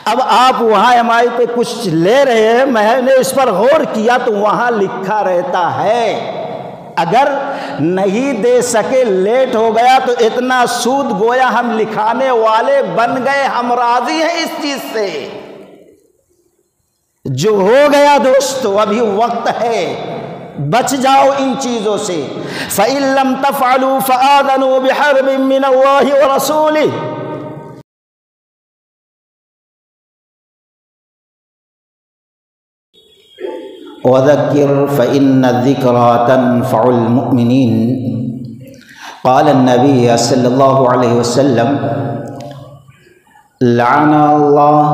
اب آپ وہاں MI پہ کچھ لے رہے ہیں، میں نے اس پر غور کیا تو وہاں لکھا رہتا ہے اگر نہیں دے سکے، لیٹ ہو گیا تو اتنا سود گویا ہم لکھانے والے بن گئے، ہم راضی ہیں اس چیز سے۔ جو ہو گیا دوستو ابھی وقت ہے، بچ جاؤ ان چیزوں سے۔ فَإِن لَّمْ تَفْعَلُوا فَآذَنُوا بِحَرْبٍ مِّنَ اللَّهِ وَرَسُولِهِ۔ وَذَكِّرْ فَإِنَّ الذِّكْرَىٰ تَنفَعُ الْمُؤْمِنِينَ۔ قال النبي صلی اللہ علیہ وسلم لعن اللہ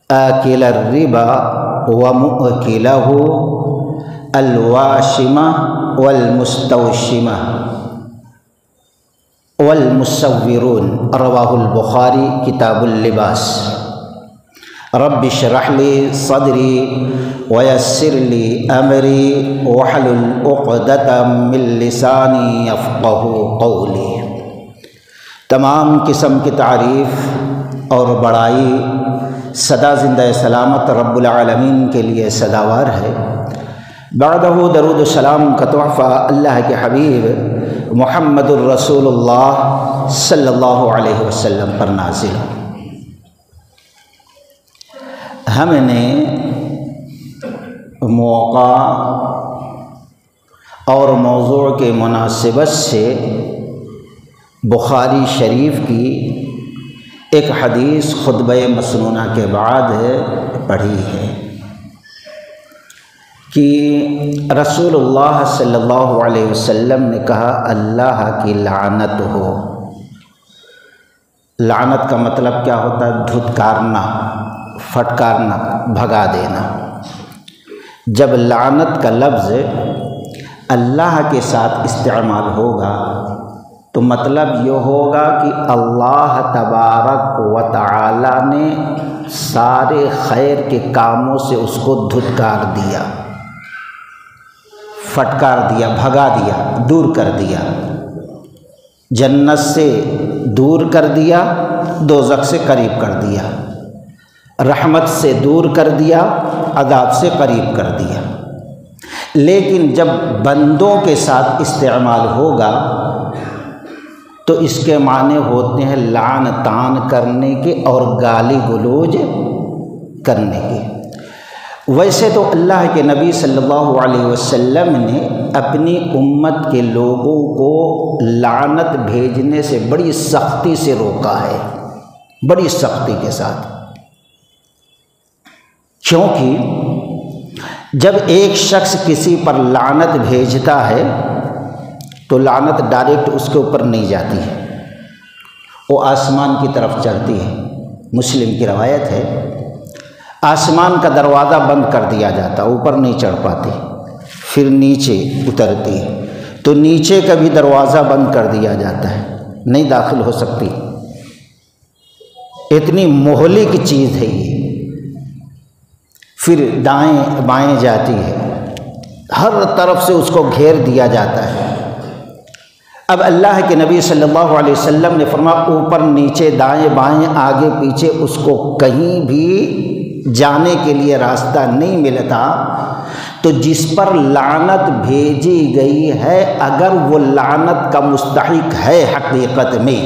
آکل الربا ومؤکلہ الواشمہ والمستوشمہ والمصورون، رواہ البخاری کتاب اللباس۔ رب اشرح لی صدری ویسر لی امری واحلل عقدۃ من لسانی یفقہوا قولی۔ تمام قسم کی تعریف اور بڑائی سدا زندہ سلامت رب العالمین کے لیے سداوار ہے۔ بعدہ درود و سلام کا تحفہ اللہ کے حبیب محمد الرسول اللہ صلی اللہ علیہ وسلم پر نازل۔ ہم نے موقع اور موضوع کے مناسبت سے بخاری شریف کی ایک حدیث خطبہ مسنونہ کے بعد پڑھی ہے کہ رسول اللہ صلی اللہ علیہ وسلم نے کہا اللہ کی لعنت ہو۔ لعنت کا مطلب کیا ہوتا ہے؟ دھتکارنا، پھٹکارنا، بھگا دینا۔ جب لعنت کا لفظ اللہ کے ساتھ استعمال ہوگا تو مطلب یہ ہوگا کہ اللہ تبارک و تعالی نے سارے خیر کے کاموں سے اس کو دھتکار دیا، پھٹکار دیا، بھگا دیا، دور کر دیا، جنت سے دور کر دیا، دوزخ سے قریب کر دیا، رحمت سے دور کر دیا، عذاب سے قریب کر دیا۔ لیکن جب بندوں کے ساتھ استعمال ہوگا تو اس کے معنی ہوتے ہیں لعن طعن کرنے کے اور گالی گلوج کرنے کے۔ ویسے تو اللہ کے نبی صلی اللہ علیہ وسلم نے اپنی امت کے لوگوں کو لعنت بھیجنے سے بڑی سختی سے روکا ہے، بڑی سختی کے ساتھ۔ کیونکہ جب ایک شخص کسی پر لعنت بھیجتا ہے تو لعنت ڈائریکٹ اس کے اوپر نہیں جاتی ہے، وہ آسمان کی طرف چڑھتی ہے۔ مسلم کی روایت ہے آسمان کا دروازہ بند کر دیا جاتا، اوپر نہیں چڑھ پاتی، پھر نیچے اترتی ہے تو نیچے کا بھی دروازہ بند کر دیا جاتا ہے، نہیں داخل ہو سکتی۔ اتنی مہلک چیز ہے یہ۔ پھر دائیں بائیں جاتی ہے، ہر طرف سے اس کو گھیر دیا جاتا ہے۔ اب اللہ کے نبی صلی اللہ علیہ وسلم نے فرمایا اوپر نیچے دائیں بائیں آگے پیچھے اس کو کہیں بھی جانے کے لیے راستہ نہیں ملتا، تو جس پر لعنت بھیجی گئی ہے اگر وہ لعنت کا مستحق ہے حقیقت میں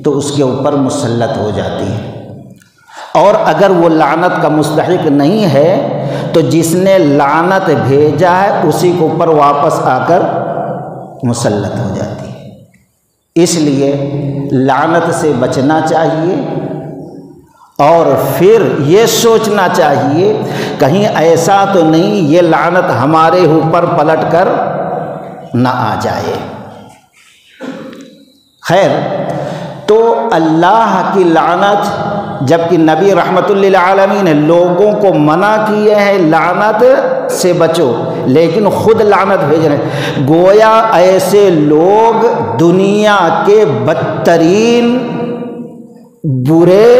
تو اس کے اوپر مسلط ہو جاتی ہے، اور اگر وہ لعنت کا مستحق نہیں ہے تو جس نے لعنت بھیجا ہے اسی کے اوپر واپس آ کر مسلط ہو جاتی ہے۔ اس لیے لعنت سے بچنا چاہیے اور پھر یہ سوچنا چاہیے کہیں ایسا تو نہیں یہ لعنت ہمارے اوپر پلٹ کر نہ آ جائے۔ خیر، تو اللہ کی لعنت، جبکہ نبی رحمت للعالمین نے لوگوں کو منع کیے ہیں لعنت سے بچو، لیکن خود لعنت بھیج رہے ہیں۔ گویا ایسے لوگ دنیا کے بدترین، برے،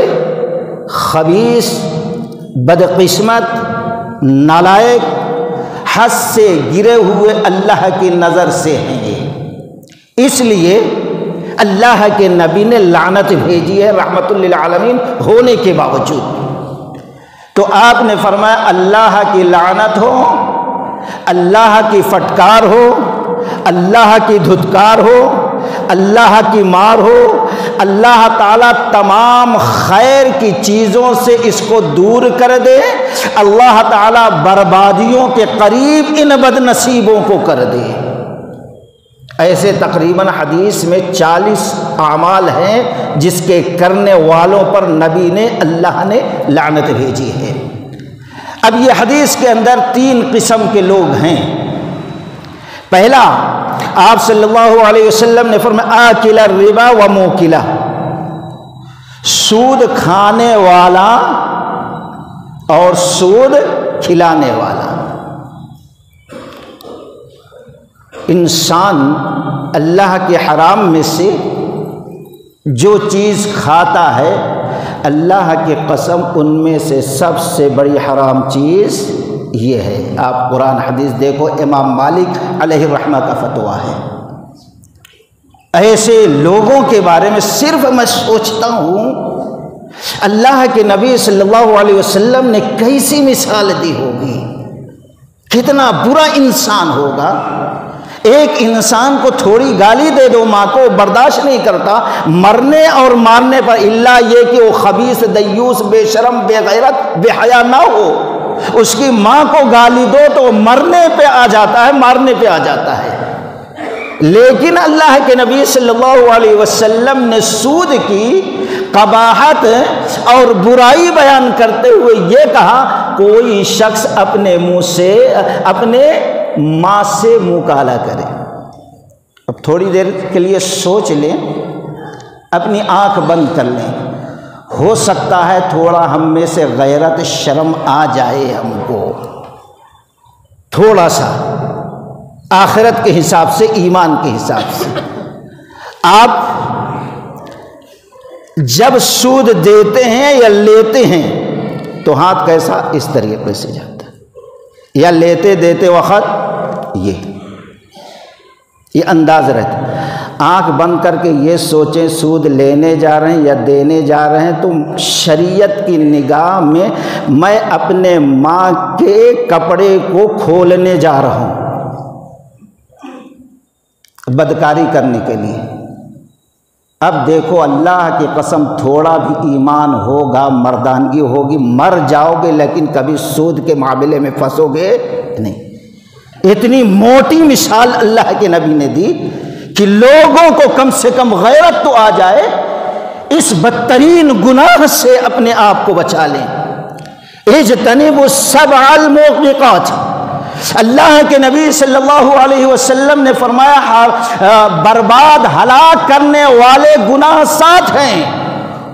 خبیث، بدقسمت، نالائق، حد سے گرے ہوئے اللہ کی نظر سے ہیں۔ اس لیے اللہ کے نبی نے لعنت بھیجی ہے رحمت للعالمین ہونے کے باوجود۔ تو آپ نے فرمایا اللہ کی لعنت ہو، اللہ کی فٹکار ہو، اللہ کی دھتکار ہو، اللہ کی مار ہو، اللہ تعالیٰ تمام خیر کی چیزوں سے اس کو دور کر دے، اللہ تعالیٰ بربادیوں کے قریب ان بد نصیبوں کو کر دے۔ ایسے تقریباً حدیث میں 40 اعمال ہیں جس کے کرنے والوں پر نبی نے اللہ نے لعنت بھیجی ہے۔ اب یہ حدیث کے اندر 3 قسم کے لوگ ہیں۔ پہلا، آپ صلی اللہ علیہ وسلم نے فرمایا آکل الربا و موکلہ، سود کھانے والا اور سود کھلانے والا۔ انسان اللہ کے حرام میں سے جو چیز کھاتا ہے، اللہ کی قسم ان میں سے سب سے بڑی حرام چیز یہ ہے۔ آپ قرآن حدیث دیکھو، امام مالک علیہ الرحمہ کا فتویٰ ہے۔ ایسے لوگوں کے بارے میں صرف میں سوچتا ہوں اللہ کے نبی صلی اللہ علیہ وسلم نے کیسی مثال دی ہوگی، کتنا برا انسان ہوگا۔ ایک انسان کو تھوڑی گالی دے دو، ماں کو برداشت نہیں کرتا، مرنے اور مارنے پر، الا یہ کہ وہ خبیث، دیوس، بے شرم، بے غیرت، بے حیا نہ ہو، اس کی ماں کو گالی دو تو وہ مرنے پہ آ جاتا ہے، مارنے پہ آ جاتا ہے۔ لیکن اللہ کے نبی صلی اللہ علیہ وسلم نے سود کی قباحت اور برائی بیان کرتے ہوئے یہ کہا، کوئی شخص اپنے منہ سے، اپنے ماں سے منہ کالا کرے۔ اب تھوڑی دیر کے لیے سوچ لیں، اپنی آنکھ بند کر لیں، ہو سکتا ہے تھوڑا ہم میں سے غیرت، شرم آ جائے ہم کو، تھوڑا سا، آخرت کے حساب سے، ایمان کے حساب سے۔ آپ جب سود دیتے ہیں یا لیتے ہیں تو ہاتھ کیسا، اس طریقے سے جاتا ہے، یا لیتے دیتے وقت یہ انداز رہتا ہے۔ آنکھ بند کر کے یہ سوچیں، سود لینے جا رہے ہیں یا دینے جا رہے ہیں تو شریعت کی نگاہ میں میں اپنے ماں کے کپڑے کو کھولنے جا رہا ہوں بدکاری کرنے کے لیے۔ اب دیکھو اللہ کی قسم، تھوڑا بھی ایمان ہوگا، مردانگی ہوگی، مر جاؤ گے لیکن کبھی سود کے معاملے میں پھنسو گے نہیں۔ اتنی موٹی مثال اللہ کے نبی نے دی کہ لوگوں کو کم سے کم غیرت تو آ جائے، اس بدترین گناہ سے اپنے آپ کو بچا لیں۔ اجتنبوا السبع الموبقات، اللہ کے نبی صلی اللہ علیہ وسلم نے فرمایا برباد، ہلاک کرنے والے گناہ 7 ہیں،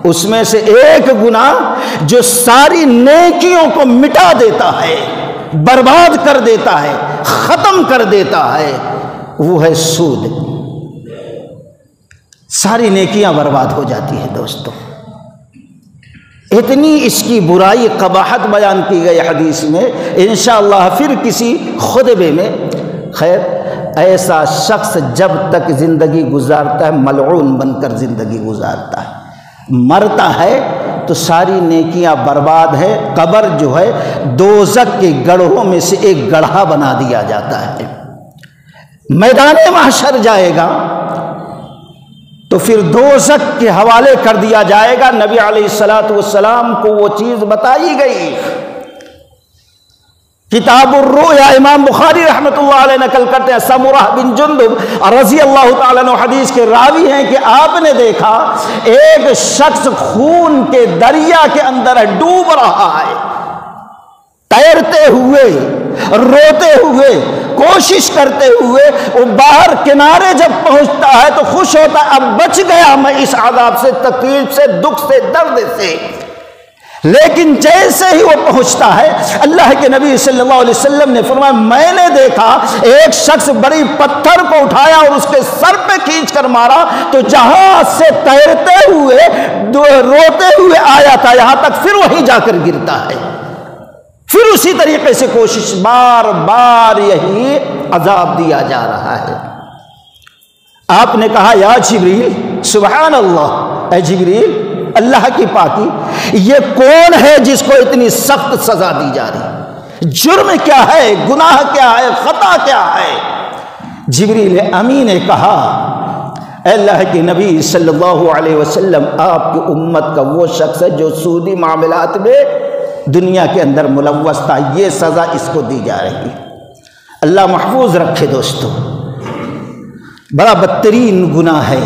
اس میں سے ایک گناہ جو ساری نیکیوں کو مٹا دیتا ہے، برباد کر دیتا ہے، ختم کر دیتا ہے، وہ ہے سود۔ ساری نیکیاں برباد ہو جاتی ہیں دوستو۔ اتنی اس کی برائی، قباحت بیان کی گئی حدیث میں، انشاءاللہ پھر کسی خطبے میں۔ خیر، ایسا شخص جب تک زندگی گزارتا ہے ملعون بن کر زندگی گزارتا ہے، مرتا ہے تو ساری نیکیاں برباد ہے۔ قبر جو ہے دوزخ کے گڑھوں میں سے ایک گڑھا بنا دیا جاتا ہے۔ میدان محشر جائے گا تو پھر دوزخ کے حوالے کر دیا جائے گا۔ نبی علیہ السلام کو وہ چیز بتائی گئی۔ کتاب الرؤیا امام بخاری رحمۃ اللہ علیہ نقل کرتے ہیں، سمرہ بن جندب رضی اللہ تعالیٰ عنہ حدیث کے راوی ہیں کہ آپ نے دیکھا ایک شخص خون کے دریا کے اندر ڈوب رہا ہے، تیرتے ہوئے، روتے ہوئے، کوشش کرتے ہوئے، وہ باہر کنارے جب پہنچتا ہے تو خوش ہوتا ہے، اب بچ گیا میں اس عذاب سے، تکلیف سے، دکھ سے، درد سے۔ لیکن جیسے ہی وہ پہنچتا ہے، اللہ کے نبی صلی اللہ علیہ وسلم نے فرمایا میں نے دیکھا ایک شخص بڑی پتھر کو اٹھایا اور اس کے سر پہ کھینچ کر مارا، تو جہاں سے تیرتے ہوئے، روتے ہوئے آیا تھا یہاں تک پھر وہیں جا کر گرتا ہے۔ پھر اسی طریقے سے کوشش، بار بار یہی عذاب دیا جا رہا ہے۔ آپ نے کہا یا جبریل سبحان اللہ، اے جبریل اللہ کی پاکی، یہ کون ہے جس کو اتنی سخت سزا دی جا رہی؟ جرم کیا ہے، گناہ کیا ہے، خطا کیا ہے؟ جبریل امی نے کہا اے اللہ کے نبی صلی اللہ علیہ وسلم، آپ کی امت کا وہ شخص ہے جو سودی معاملات میں دنیا کے اندر ملوث تھا، یہ سزا اس کو دی جا رہی ہے۔ اللہ محفوظ رکھے دوستو، بڑا بدترین گناہ ہے۔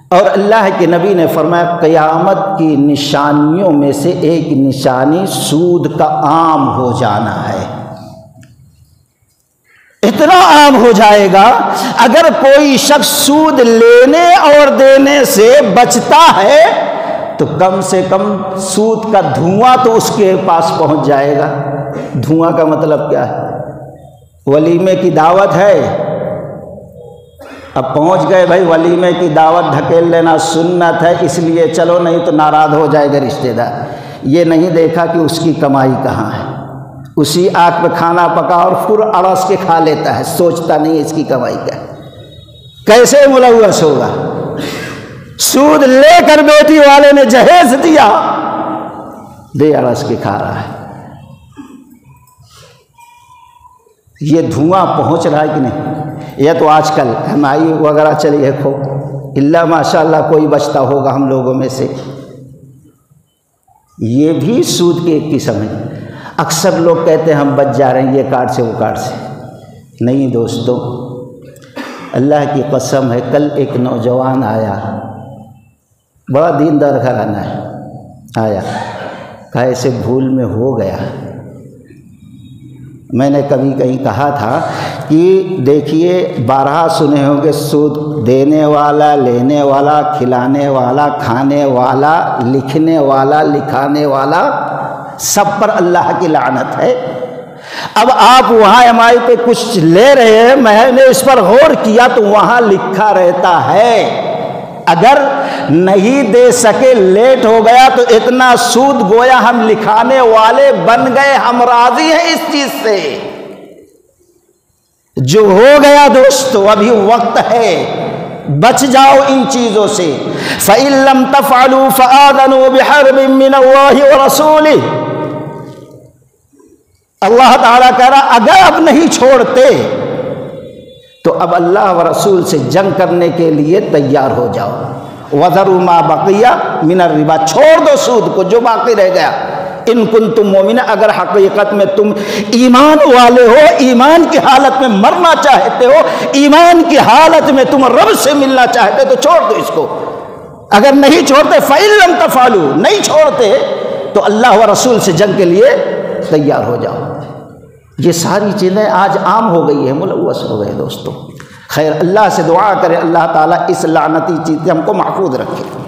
اور اللہ کے نبی نے فرمایا قیامت کی نشانیوں میں سے ایک نشانی سود کا عام ہو جانا ہے۔ اتنا عام ہو جائے گا، اگر کوئی شخص سود لینے اور دینے سے بچتا ہے تو کم سے کم سود کا دھواں تو اس کے پاس پہنچ جائے گا۔ دھواں کا مطلب کیا ہے؟ ولیمے کی دعوت ہے، اب پہنچ گئے بھائی ولیمے کی دعوت ڈھکیل لینا سنت ہے اس لیے چلو، نہیں تو ناراض ہو جائے گا رشتہ دار۔ یہ نہیں دیکھا کہ اس کی کمائی کہاں ہے، اسی آگ پہ کھانا پکا اور پھر اڑس کے کھا لیتا ہے، سوچتا نہیں اس کی کمائی کیا ہے۔ کیسے ملوث ہوگا؟ سود لے کر بیٹی والے نے جہیز دیا، دے اڑس کے کھا رہا ہے۔ یہ دھواں پہنچ رہا ہے کہ نہیں؟ یہ تو آج کل ہمائی وغیرہ چلی ہے خوب، اللہ ماشاء اللہ کوئی بچتا ہوگا ہم لوگوں میں سے، یہ بھی سود کی ایک قسم ہے۔ اکثر لوگ کہتے ہیں ہم بچ جا رہے ہیں یہ کارڈ سے وہ کارڈ سے، نہیں دوستو، اللہ کی قسم ہے۔ کل ایک نوجوان آیا، بڑا دیندار گھرانہ ہے، آیا کہا ایسے بھول میں ہو گیا۔ میں نے کبھی کہیں کہا تھا کہ دیکھیے بارہا سنے ہوں گے، سود دینے والا، لینے والا، کھلانے والا، کھانے والا، لکھنے والا، لکھانے والا، سب پر اللہ کی لعنت ہے۔ اب آپ وہاں ایم آئی پہ کچھ لے رہے ہیں، میں نے اس پر غور کیا تو وہاں لکھا رہتا ہے اگر نہیں دے سکے، لیٹ ہو گیا تو اتنا سود، گویا ہم لکھانے والے بن گئے، ہم راضی ہیں اس چیز سے۔ جو ہو گیا دوستو ابھی وقت ہے، بچ جاؤ ان چیزوں سے۔ فَإِن لَّمْ تَفْعَلُوا فَآذَنُوا بِحَرْبٍ مِّنَ اللَّهِ وَرَسُولِهِ۔ اللہ تعالیٰ کہہ رہا اگر اب نہیں چھوڑتے تو اب اللہ و رسول سے جنگ کرنے کے لیے تیار ہو جاؤ۔ وَذَرُوا مَا بَقِيَ مِنَ الرِّبَا، چھوڑ دو سود کو جو باقی رہ گیا۔ ان کنتم مومن، اگر حقیقت میں تم ایمان والے ہو، ایمان کی حالت میں مرنا چاہتے ہو، ایمان کی حالت میں تم رب سے ملنا چاہتے تو چھوڑ دو اس کو۔ اگر نہیں چھوڑتے فَإِن لَّمْ تَفْعَلُوا، نہیں چھوڑتے تو اللہ و رسول سے جنگ کے لیے تیار ہو جاؤ۔ یہ ساری چیزیں آج عام ہو گئی ہیں، ملوث ہو گئے دوستو۔ خیر اللہ سے دعا کرے اللہ تعالیٰ اس لعنتی چیز سے ہم کو محفوظ رکھے۔